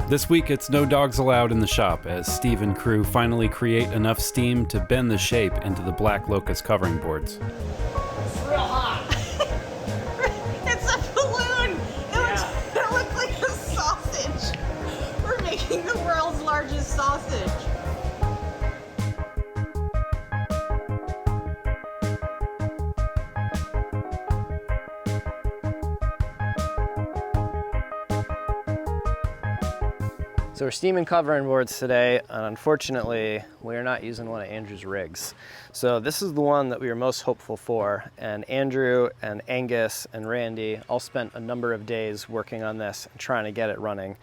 This week, it's no dogs allowed in the shop as Steve and crew finally create enough steam to bend the shape into the black locust covering boards. It's real hot. It's a balloon. It looks like a sausage. We're making the world's largest sausage. So we're steaming covering boards today, and unfortunately, we are not using one of Andrew's rigs. So this is the one that we were most hopeful for, and Andrew and Angus and Randy all spent a number of days working on this and trying to get it running.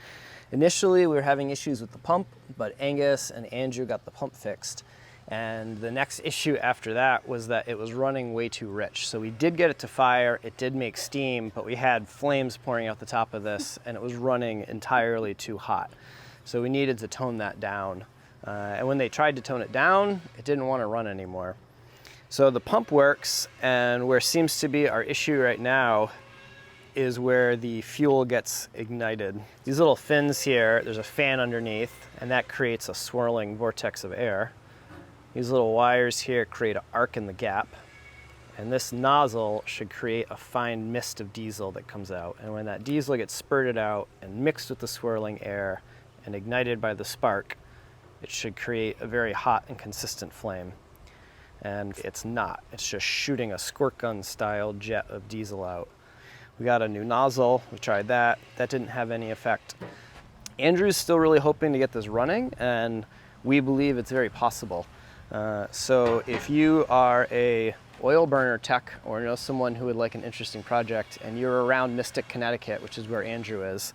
Initially, we were having issues with the pump, but Angus and Andrew got the pump fixed. And the next issue after that was that it was running way too rich. So we did get it to fire, it did make steam, but we had flames pouring out the top of this, and it was running entirely too hot. So we needed to tone that down. And when they tried to tone it down, it didn't want to run anymore. So the pump works, and where seems to be our issue right now is where the fuel gets ignited. These little fins here, there's a fan underneath, and that creates a swirling vortex of air. These little wires here create an arc in the gap, and this nozzle should create a fine mist of diesel that comes out. And when that diesel gets spurted out and mixed with the swirling air, and ignited by the spark, it should create a very hot and consistent flame. And it's not. It's just shooting a squirt gun style jet of diesel out. We got a new nozzle, we tried that. That didn't have any effect. Andrew's still really hoping to get this running, and we believe it's very possible. So if you are a oil burner tech or know someone who would like an interesting project and you're around Mystic, Connecticut, which is where Andrew is,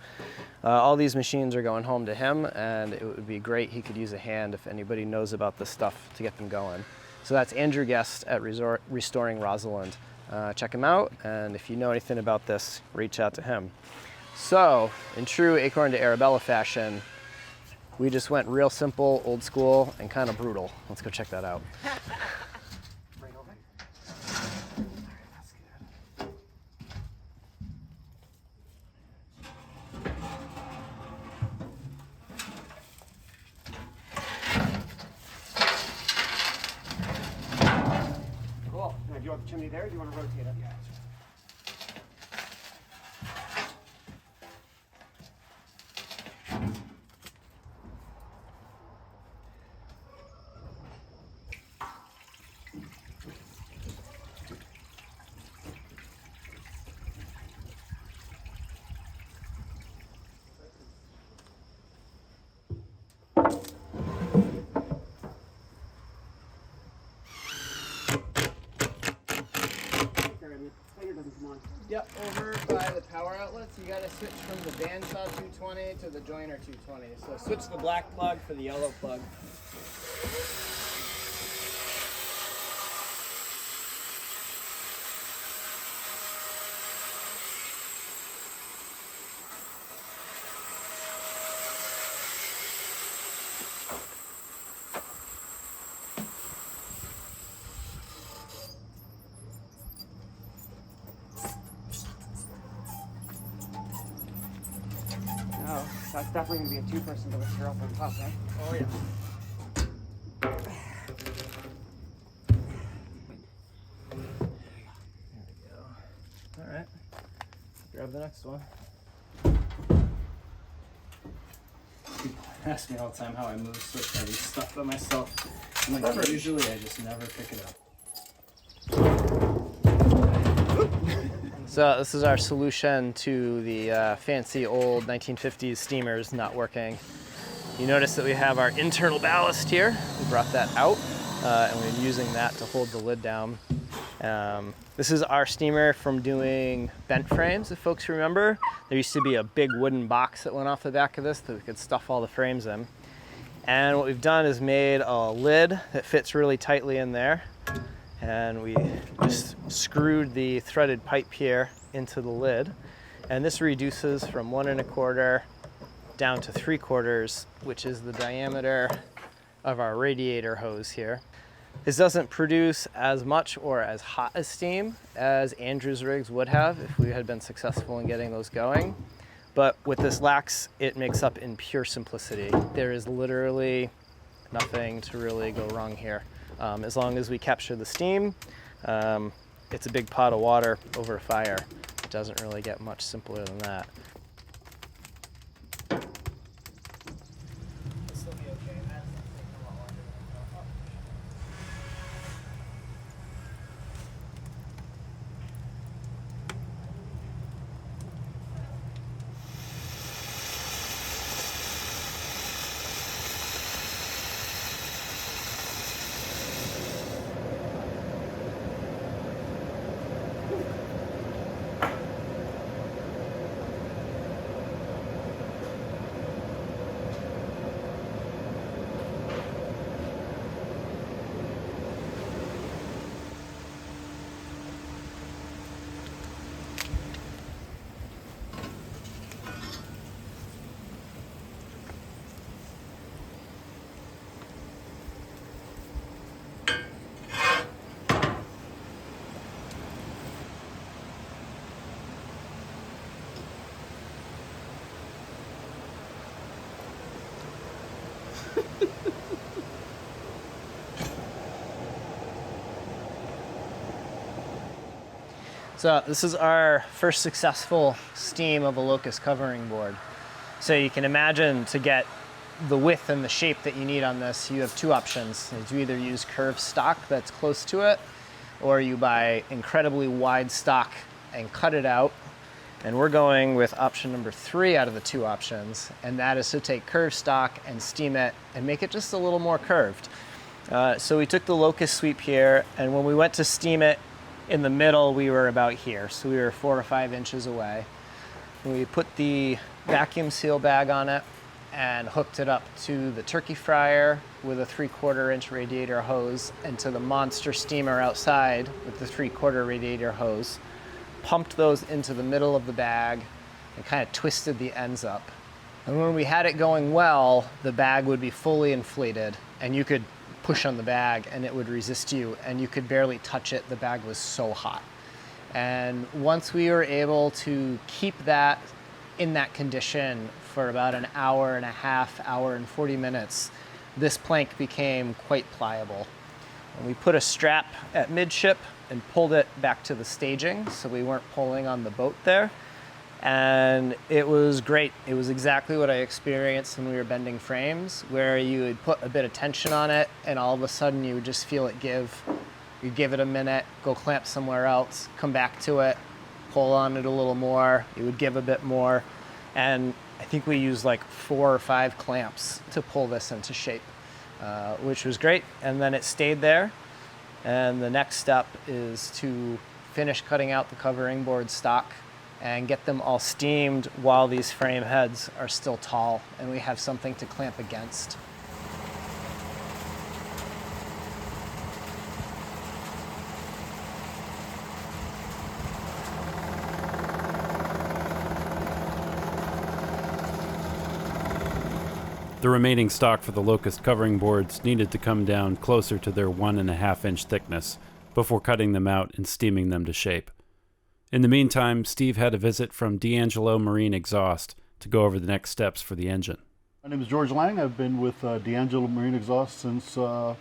all these machines are going home to him, and it would be great he could use a hand if anybody knows about this stuff to get them going. So that's Andrew Guest at Restoring Rosalind. Check him out, and if you know anything about this, reach out to him. So, in true Acorn to Arabella fashion, we just went real simple, old school, and kind of brutal. Let's go check that out. Cool. Now, do you want the chimney there, or do you want to rotate it? Yeah. Yep, over by the power outlets, you gotta switch from the bandsaw 220 to the joiner 220. So switch the black plug for the yellow plug. Oh, that's definitely going to be a two-person to lift her up on top, right? Oh yeah. There we go. All right, grab the next one. People ask me all the time how I move switch heavy stuff by myself. I'm like, usually I just never pick it up. So this is our solution to the fancy old 1950s steamers not working. You notice that we have our internal ballast here. We brought that out, and we're using that to hold the lid down. This is our steamer from doing bent frames, if folks remember. There used to be a big wooden box that went off the back of this that we could stuff all the frames in. And what we've done is made a lid that fits really tightly in there. And we just screwed the threaded pipe here into the lid. And this reduces from 1 1/4 down to 3/4, which is the diameter of our radiator hose here. This doesn't produce as much or as hot a steam as Andrew's rigs would have if we had been successful in getting those going. But with this lax, it makes up in pure simplicity. There is literally nothing to really go wrong here. As long as we capture the steam, it's a big pot of water over a fire. It doesn't really get much simpler than that. So this is our first successful steam of a locust covering board. So you can imagine, to get the width and the shape that you need on this, you have two options. You either use curved stock that's close to it, or you buy incredibly wide stock and cut it out. And we're going with option number 3 out of the 2 options, and that is to take curved stock and steam it and make it just a little more curved. So we took the locust sweep here, and when we went to steam it, in the middle, we were about here, so we were 4 or 5 inches away. We put the vacuum seal bag on it and hooked it up to the turkey fryer with a 3/4 inch radiator hose, and to the monster steamer outside with the 3/4 radiator hose. Pumped those into the middle of the bag and kind of twisted the ends up. And when we had it going well, the bag would be fully inflated, and you could push on the bag and it would resist you, and you could barely touch it. The bag was so hot. And once we were able to keep that in that condition for about an hour and a half, hour and 40 minutes, this plank became quite pliable. And we put a strap at midship and pulled it back to the staging, so we weren't pulling on the boat there. And it was great. It was exactly what I experienced when we were bending frames, where you would put a bit of tension on it and all of a sudden you would just feel it give. You give it a minute, go clamp somewhere else, come back to it, pull on it a little more, it would give a bit more. And I think we used like 4 or 5 clamps to pull this into shape, which was great. And then it stayed there. And the next step is to finish cutting out the covering board stock and get them all steamed while these frame heads are still tall and we have something to clamp against. The remaining stock for the locust covering boards needed to come down closer to their 1.5 inch thickness before cutting them out and steaming them to shape. In the meantime, Steve had a visit from D'Angelo Marine Exhaust to go over the next steps for the engine. My name is George Lang. I've been with D'Angelo Marine Exhaust since about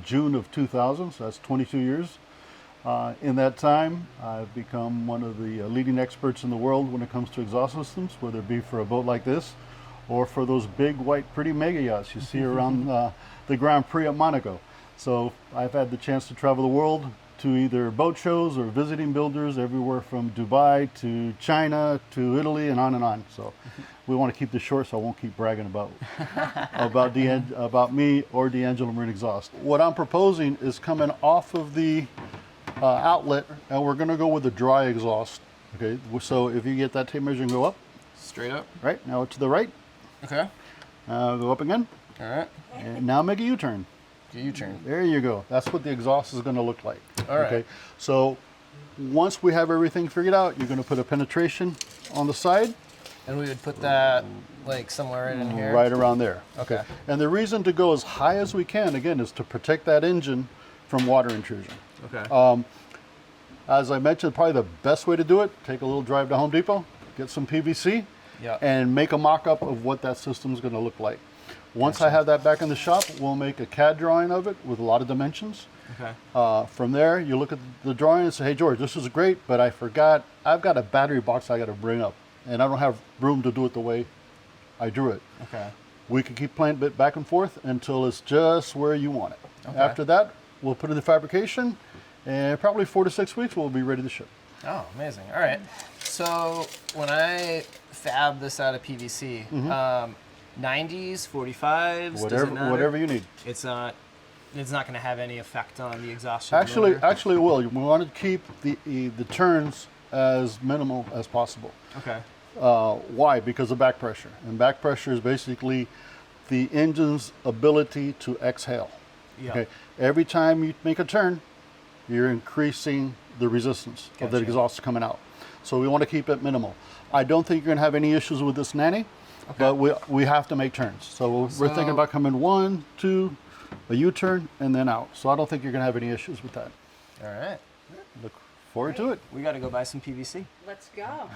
June of 2000, so that's 22 years. In that time, I've become one of the leading experts in the world when it comes to exhaust systems, whether it be for a boat like this or for those big, white, pretty mega yachts you see around the Grand Prix at Monaco. So I've had the chance to travel the world to either boat shows or visiting builders everywhere from Dubai to China to Italy and on and on. So we want to keep this short, so I won't keep bragging about me or D'Angelo Marine Exhaust. What I'm proposing is coming off of the outlet, and we're going to go with a dry exhaust. Okay, so if you get that tape measure and go up. Straight up. Right, now to the right. Okay. Go up again. All right. And now make a U-turn. U-turn. There you go. That's what the exhaust is going to look like. All right. Okay. So once we have everything figured out, you're going to put a penetration on the side. And we would put that like somewhere in here? Right around there. Okay. And the reason to go as high as we can, again, is to protect that engine from water intrusion. Okay. As I mentioned, probably the best way to do it, take a little drive to Home Depot, get some PVC, and make a mock-up of what that system is going to look like. Once I have that back in the shop, we'll make a CAD drawing of it with a lot of dimensions. Okay. From there, you look at the drawing and say, hey, George, this is great, but I forgot, I've got a battery box I got to bring up, and I don't have room to do it the way I drew it. Okay. We can keep playing it back and forth until it's just where you want it. Okay. After that, we'll put it in fabrication, and probably 4 to 6 weeks, we'll be ready to ship. Oh, amazing. All right. So when I fab this out of PVC, 90s, 45s, does it matter? Whatever you need. It's not going to have any effect on the exhaust. Actually, it will. We want to keep the turns as minimal as possible. Okay. Why? Because of back pressure. And back pressure is basically the engine's ability to exhale. Yeah. Okay. Every time you make a turn, you're increasing the resistance of the exhaust coming out. So we want to keep it minimal. I don't think you're going to have any issues with this nanny, but we have to make turns. So we're thinking about coming 1, 2, a U-turn, and then out. So I don't think you're going to have any issues with that. All right. Look forward to it. We got to go buy some PVC. Let's go.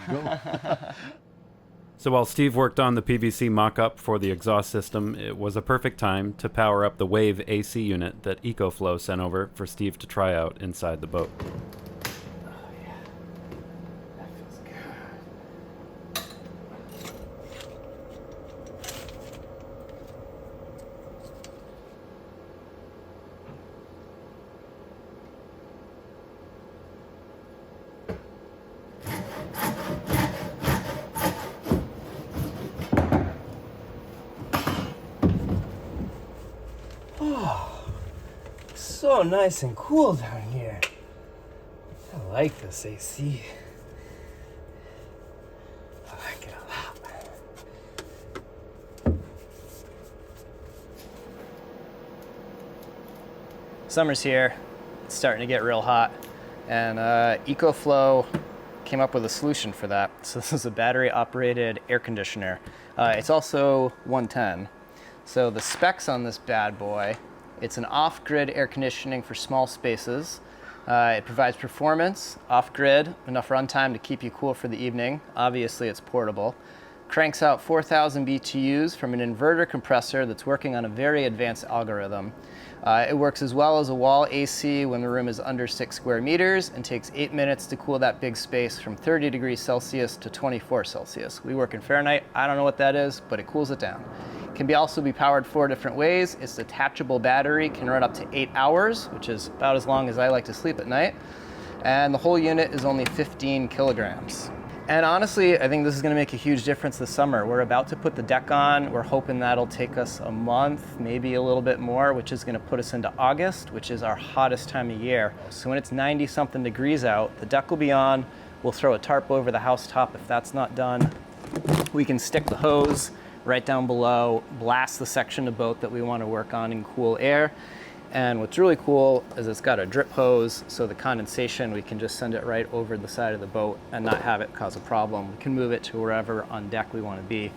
So while Steve worked on the PVC mock-up for the exhaust system, it was a perfect time to power up the Wave AC unit that EcoFlow sent over for Steve to try out inside the boat. So nice and cool down here. I like this AC. I like it a lot. Summer's here. It's starting to get real hot. And EcoFlow came up with a solution for that. So this is a battery operated air conditioner. It's also 110. So the specs on this bad boy, it's an off-grid air conditioning for small spaces. It provides performance, off-grid, enough runtime to keep you cool for the evening. Obviously, it's portable. Cranks out 4,000 BTUs from an inverter compressor that's working on a very advanced algorithm. It works as well as a wall AC when the room is under 6 square meters and takes 8 minutes to cool that big space from 30 degrees Celsius to 24 Celsius. We work in Fahrenheit. I don't know what that is, but it cools it down. Can also be powered 4 different ways. Its detachable battery can run up to 8 hours, which is about as long as I like to sleep at night. And the whole unit is only 15 kilograms. And honestly, I think this is going to make a huge difference this summer. We're about to put the deck on. We're hoping that'll take us a month, maybe a little bit more, which is going to put us into August, which is our hottest time of year. So when it's 90-something degrees out, the deck will be on. We'll throw a tarp over the housetop if that's not done. We can stick the hose right down below, blast the section of boat that we want to work on in cool air. And what's really cool is it's got a drip hose, so the condensation, we can just send it right over the side of the boat and not have it cause a problem. We can move it to wherever on deck we want to be.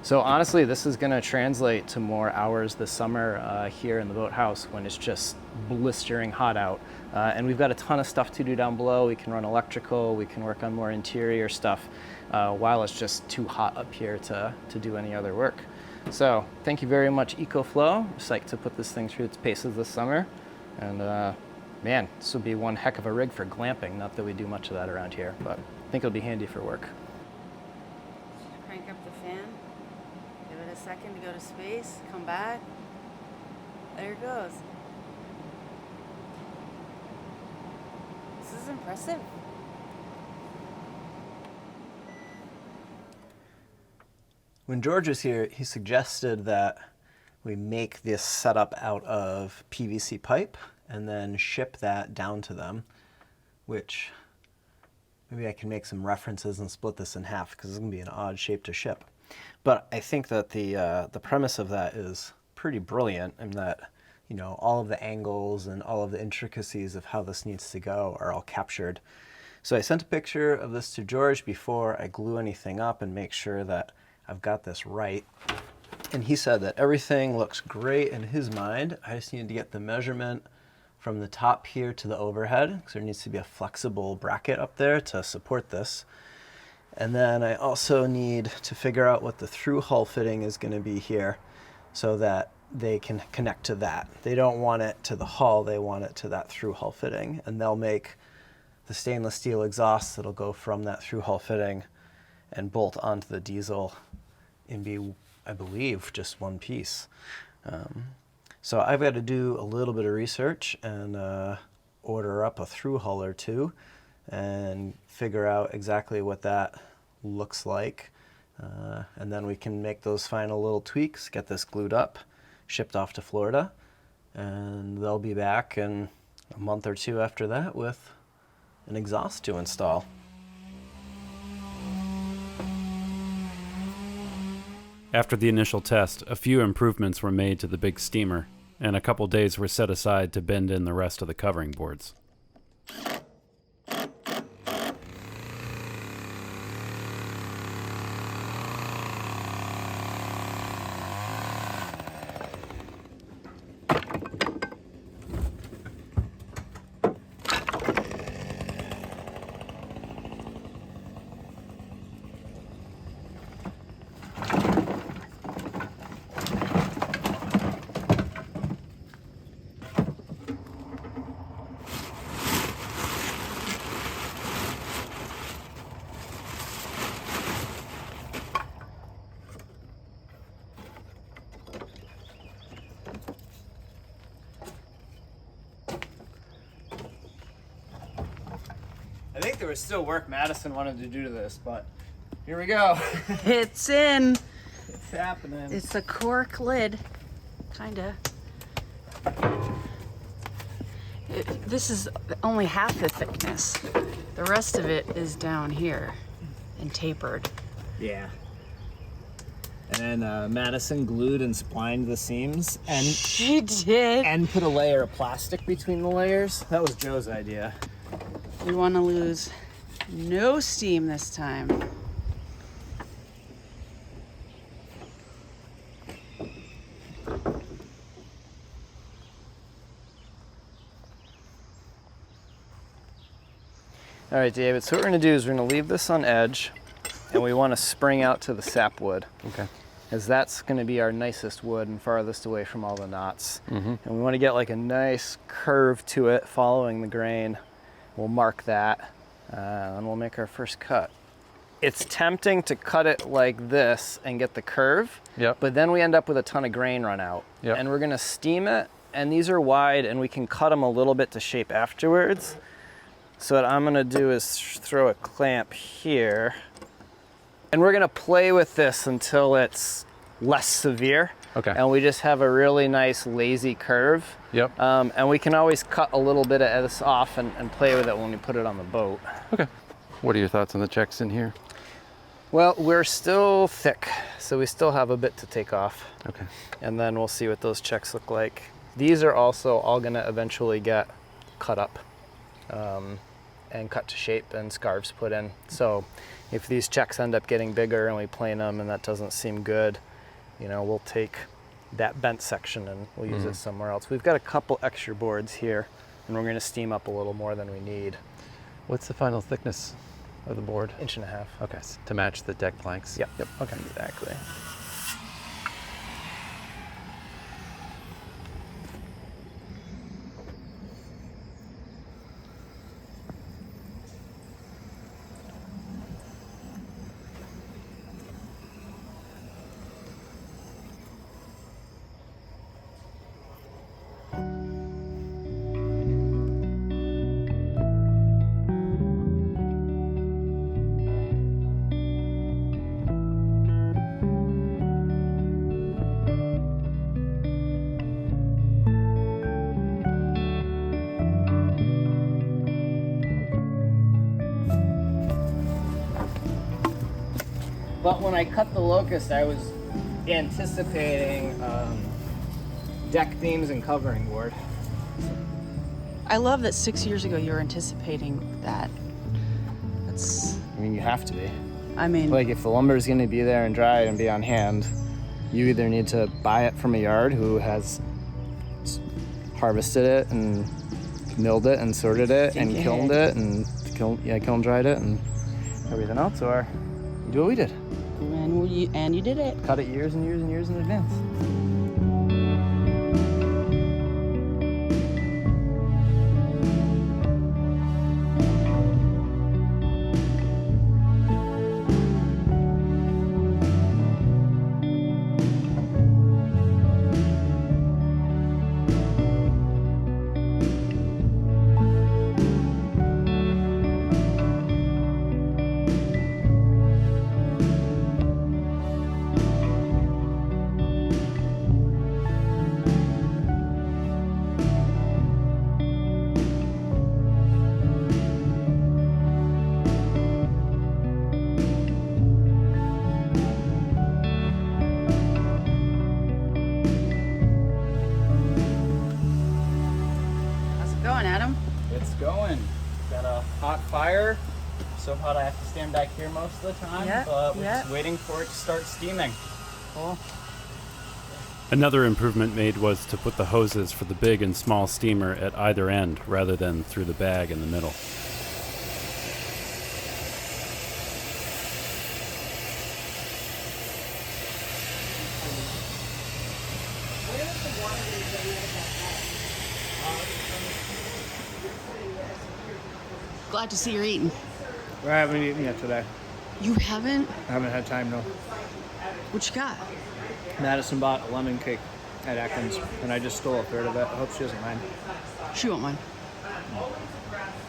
So honestly, this is going to translate to more hours this summer here in the boathouse when it's just blistering hot out. And we've got a ton of stuff to do down below. We can run electrical, we can work on more interior stuff while it's just too hot up here to do any other work. So thank you very much, EcoFlow. I'm psyched to put this thing through its paces this summer. And man, this would be one heck of a rig for glamping. Not that we do much of that around here, but I think it'll be handy for work. Crank up the fan. Give it a second to go to space. Come back. There it goes. This is impressive. When George was here, he suggested that we make this setup out of PVC pipe and then ship that down to them, which maybe I can make some references and split this in half because it's going to be an odd shape to ship. But I think that the premise of that is pretty brilliant, and that, you know, all of the angles and all of the intricacies of how this needs to go are all captured. So I sent a picture of this to George before I glue anything up and make sure that I've got this right. And he said that everything looks great in his mind. I just needed to get the measurement from the top here to the overhead, because there needs to be a flexible bracket up there to support this. And then I also need to figure out what the through hull fitting is going to be here so that they can connect to that. They don't want it to the hull, they want it to that through hull fitting. And they'll make the stainless steel exhaust that'll go from that through hull fitting and bolt onto the diesel and be, I believe, just one piece. So I've got to do a little bit of research and order up a through hull or two and figure out exactly what that looks like. And then we can make those final little tweaks, get this glued up, shipped off to Florida, and they'll be back in a month or two after that with an exhaust to install. After the initial test, a few improvements were made to the big steamer, and a couple days were set aside to bend in the rest of the covering boards. I think there was still work Madison wanted to do to this, but here we go. It's in. It's happening. It's a cork lid, kinda. This is only half the thickness. The rest of it is down here and tapered. Yeah. And then Madison glued and splined the seams and She did. and put a layer of plastic between the layers. That was Joe's idea. We want to lose no steam this time. All right, David, so what we're gonna do is we're gonna leave this on edge and we wanna spring out to the sapwood. Okay. Because that's gonna be our nicest wood and farthest away from all the knots. And we wanna get like a nice curve to it following the grain. We'll mark that and we'll make our first cut. It's tempting to cut it like this and get the curve, Yep. but then we end up with a ton of grain run out. Yep. And we're gonna steam it, and these are wide and we can cut them a little bit to shape afterwards. So what I'm gonna do is throw a clamp here, and we're gonna play with this until it's less severe. Okay. And we just have a really nice lazy curve. Yep. And we can always cut a little bit of this off and play with it when we put it on the boat. Okay. What are your thoughts on the checks in here? Well, we're still thick, so we still have a bit to take off. Okay. And then we'll see what those checks look like. These are also all gonna eventually get cut up and cut to shape and scarves put in. So if these checks end up getting bigger and we plane them and that doesn't seem good, you know, we'll take that bent section and we'll use it somewhere else. We've got a couple extra boards here and we're gonna steam up a little more than we need. What's the final thickness of the board? 1.5 inches. Okay, to match the deck planks. Yep. Yep. Okay. Exactly. But when I cut the locust, I was anticipating deck beams and covering board. I love that 6 years ago you were anticipating that. That's, I mean, you have to be. I mean, Like, if the lumber is going to be there and dry and be on hand, you either need to buy it from a yard who has harvested it and milled it and sorted it and Think kilned ahead. it and kiln dried it and everything else, or You do what we did. And you did it. Cut it years and years and years in advance. It's going. Got a hot fire. So hot I have to stand back here most of the time, but we're just waiting for it to start steaming. Cool. Another improvement made was to put the hoses for the big and small steamer at either end rather than through the bag in the middle. Glad to see you're eating. I haven't eaten yet today. You haven't? I haven't had time, no. What you got? Madison bought a lemon cake at Atkin's, and I just stole a third of it. I hope she doesn't mind. She won't mind.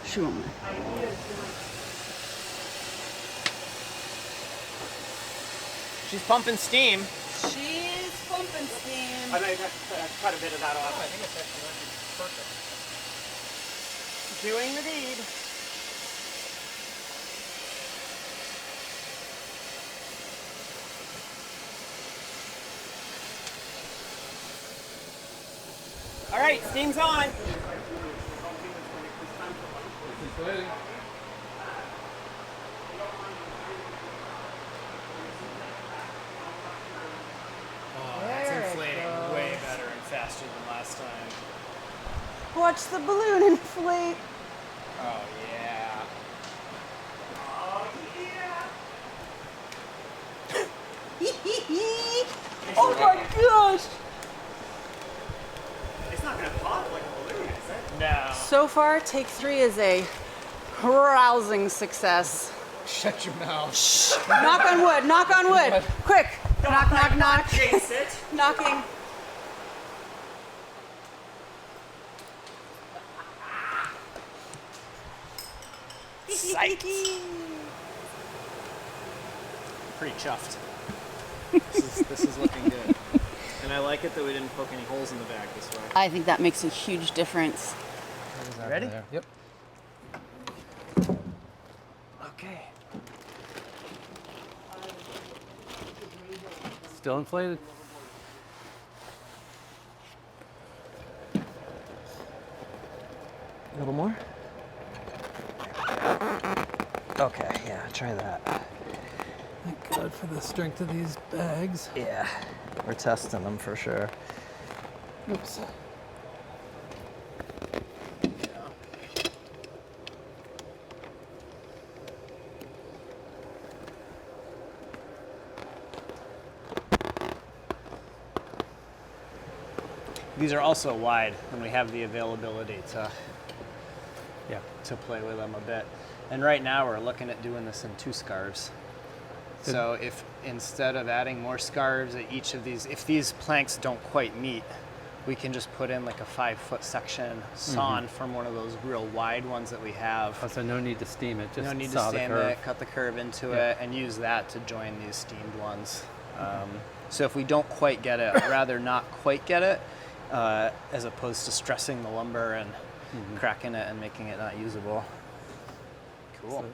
She won't mind. She's pumping steam. She's pumping steam. I might cut a bit of that off. I think it's actually perfect. Doing the deed. All right, steam's on. Oh, that's inflating way better and faster than last time. Watch the balloon inflate. Oh, yeah. Oh my gosh! It's not gonna pop like a balloon, is it? No. So far, take 3 is a rousing success. Shut your mouth. Knock on wood, knock on wood. Quick. Knock, knock, knock. Chase it. Knocking. Psych. Pretty chuffed. This is looking good. And I like it that we didn't poke any holes in the bag this way. I think that makes a huge difference. Ready? Yep. Okay. Still inflated? A little more? Okay, yeah, try that. Thank God for the strength of these bags. Yeah, we're testing them for sure. Oops. These are also wide, and we have the availability to play with them a bit. And right now we're looking at doing this in 2 scarves. So if instead of adding more scarves at each of these, if these planks don't quite meet, we can just put in like a 5-foot section sawn from one of those real wide ones that we have. So no need to steam it, just No need to saw the steam curve. it, cut the curve into it, and use that to join these steamed ones. So if we don't quite get it, I'd rather not quite get it, as opposed to stressing the lumber and cracking it and making it not usable. Cool.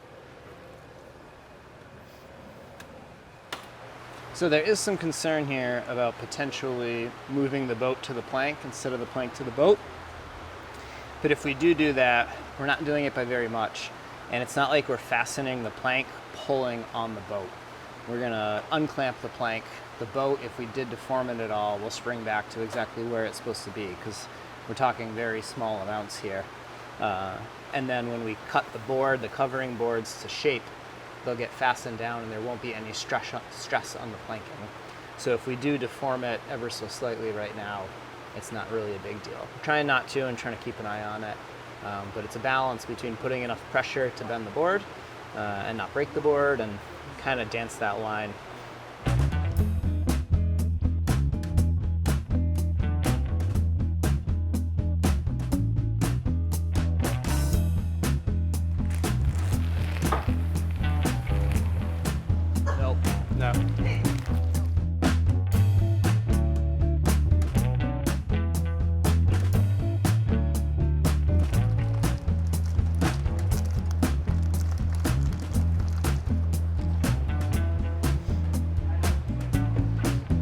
So there is some concern here about potentially moving the boat to the plank instead of the plank to the boat. But if we do that, we're not doing it by very much. And it's not like we're fastening the plank, pulling on the boat. We're gonna unclamp the plank. The boat, if we did deform it at all, will spring back to exactly where it's supposed to be, because we're talking very small amounts here. And then when we cut the board, the covering boards to shape, they'll get fastened down and there won't be any stress on the planking. So if we do deform it ever so slightly right now, it's not really a big deal. We're trying not to and trying to keep an eye on it. But it's a balance between putting enough pressure to bend the board and not break the board, and kind of dance that line. Nope. No.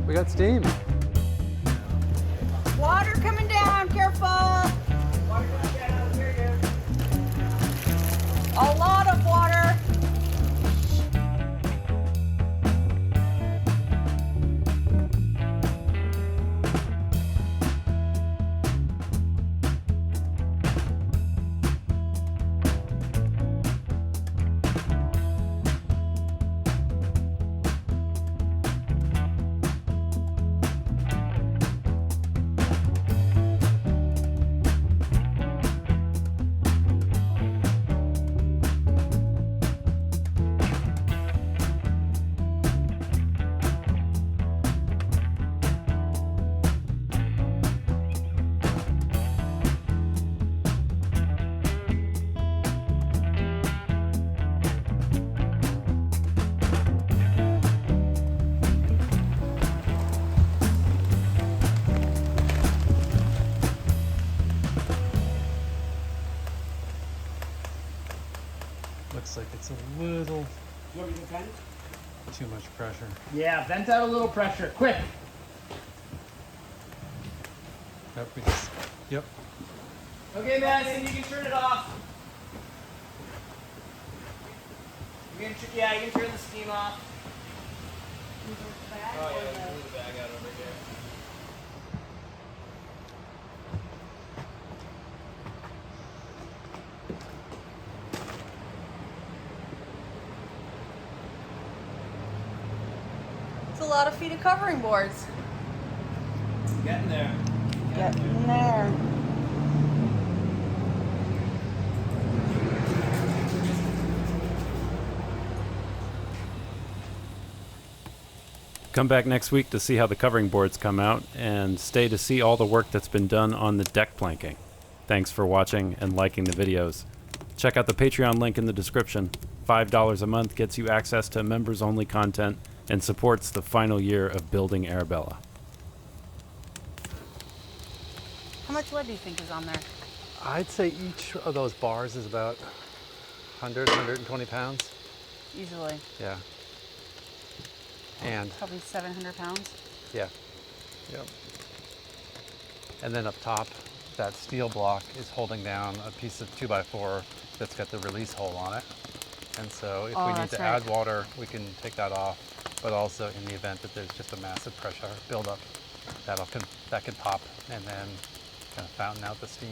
We got steam. Water coming down, careful. Water coming down, here it is. A lot of water. Looks like it's a little too much pressure. Yeah, vent out a little pressure, quick. Yep, we just, yep. Okay, Madison, you can turn it off. You can turn the steam off. Oh yeah, move the bag out over here. It's a lot of feet of covering boards. Getting there. Getting there. Come back next week to see how the covering boards come out, and stay to see all the work that's been done on the deck planking. Thanks for watching and liking the videos. Check out the Patreon link in the description. $5 a month gets you access to members-only content and supports the final year of building Arabella. How much wood do you think is on there? I'd say each of those bars is about 100, 120 pounds. Easily. Yeah. And, Probably 700 pounds. yeah. Yep. And then up top, that steel block is holding down a piece of 2x4 that's got the release hole on it. And so if we need that's to right. add water, we can take that off. But also in the event that there's just a massive pressure buildup, that can pop and then kind of fountain out the steam.